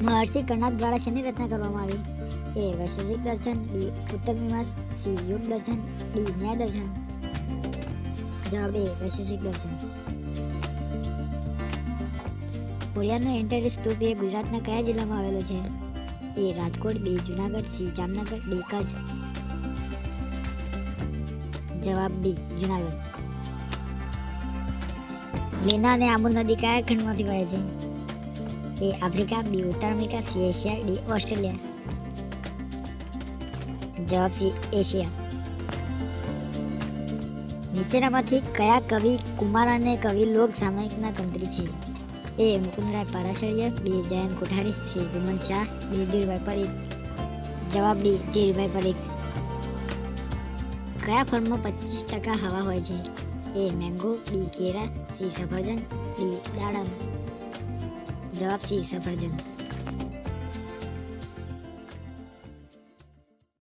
મહર્ષિ કર્ણાદ દ્વારા શેની રચના કરવામાં આવી? એ વૈશેષિક દર્શન, બી ઉત્તર મીમાંસ, સી યોગ દર્શન, ડી ન્યાય દર્શન. જવાબ એ વૈશેષિક દર્શન. ખોડિયારનો એન્ટરી સ્તૂપ એ ગુજરાતના કયા જિલ્લામાં આવેલો છે? એ રાજકોટ, બી જુનાગઢ, સી જામનગર, ડી કચ્છ. જવાબ બી જુનાગઢ. લેના અને આમુર નદી કયા ખંડમાંથી વહે છે? એ આફ્રિકા, બી ઉત્તર America, C Asia, D Australia. જવાબ સી એશિયા. નીચેનામાંથી કયા કવિ કુમાર અને કવિ લોક સામયિકના તંત્રી છે? એ મુકુંદરાય પારાશર્ય, બી જયંત કોઠારી, સી વિમલ શાહ, ડી ધીરુભાઈ પરીખ. જવાબ ડી ધીરુભાઈ પરીખ. કયા ફળમાં 25% હવા હોય છે? એ મેંગો, બી કેરા, સી સફરજન, ડી દાડમ. જવાબ સી સફરજન.